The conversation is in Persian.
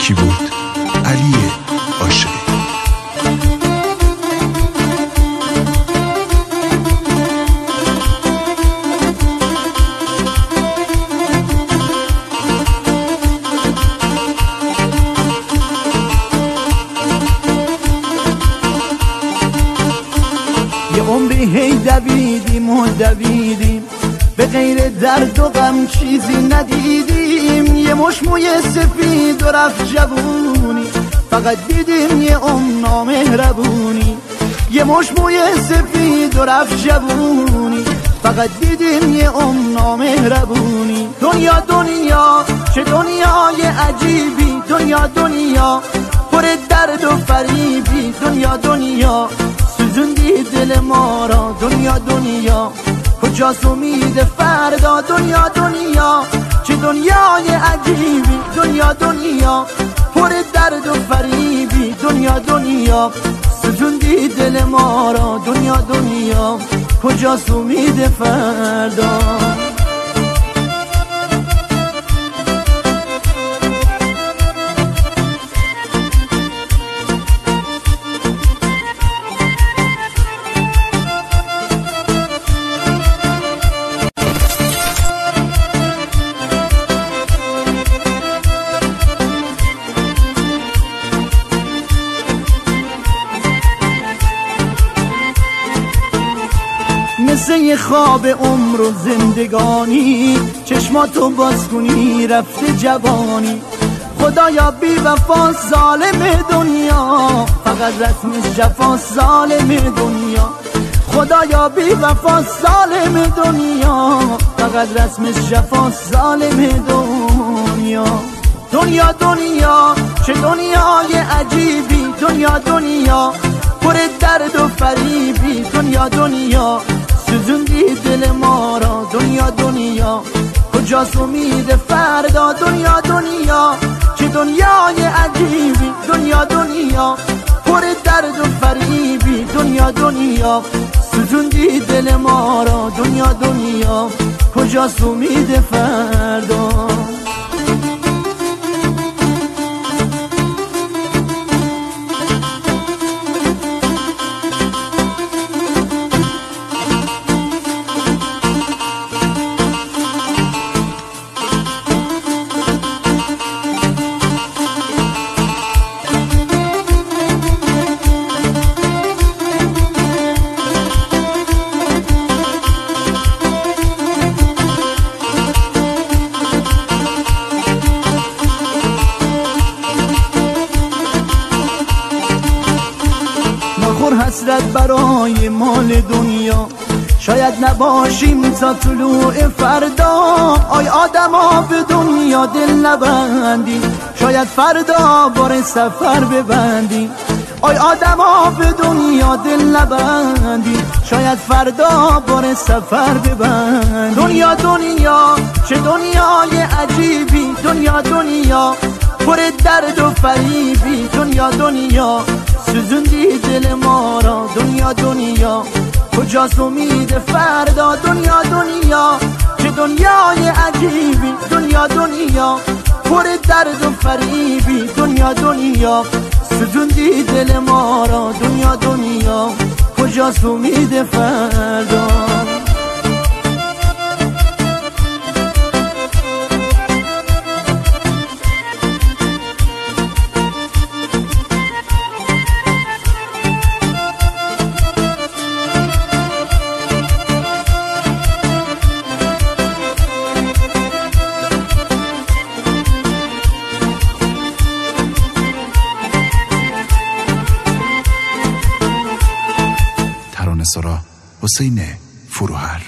یکی بود علی عاشقی. یه عمری هی دویدیم به غیر درد و غم چیزی ندیدیم. یه مش موی سفید و رفت جوونی، فقط دیدیم یه نامهربونی. یه مش موی سفید و رفت جوونی، فقط دیدیم یه نامهربونی. دنیا چه دنیای عجیبی، دنیا پر درد و فریبی. دنیا سوزوندی دل ما را. دنیا کجاست امید فردا. دنیا چه دنیای عجیبی. دنیا پر درد و فریبی. دنیا سوزوندی دل ما را. دنیا کجاست امید فردا. مثل یه خواب عمر و زندگانی، چشماتو باز کنی رفته جوانی. خدایا بی وفا ظالم دنیا، فقط رسمش جفا ظالم دنیا. خدایا بی وفا ظالم دنیا، فقط رسمش جفا ظالم دنیا. دنیا چه دنیای عجیبی. دنیا پر درد و فریبی. دنیا سوزوندی دل ما را. دنیا کجاست امید فردا. دنیا چه دنیای عجیبی. دنیا پر درد و فریبی. دنیا سوزوندی دل ما را. دنیا کجاست امید فردا. حسرت برای مال دنیا، شاید نباشیم تا طلوع فردا. آی آدما به دنیا دل نبندی، شاید فردا بار سفر ببندی. آی آدما به دنیا دل نبندی، شاید فردا بار سفر ببندی. دنیا چه دنیای عجیبی. دنیا پر درد و فریبی. دنیا سوزوندی دل ما را. دنیا کجاست امید فردا. دنیا چه دنیای عجیبی. دنیا پر درد و فریبی. دنیا سوزوندی دل ما را. دنیا کجاست امید فردا. ترانه‌سرا حسین فروهر.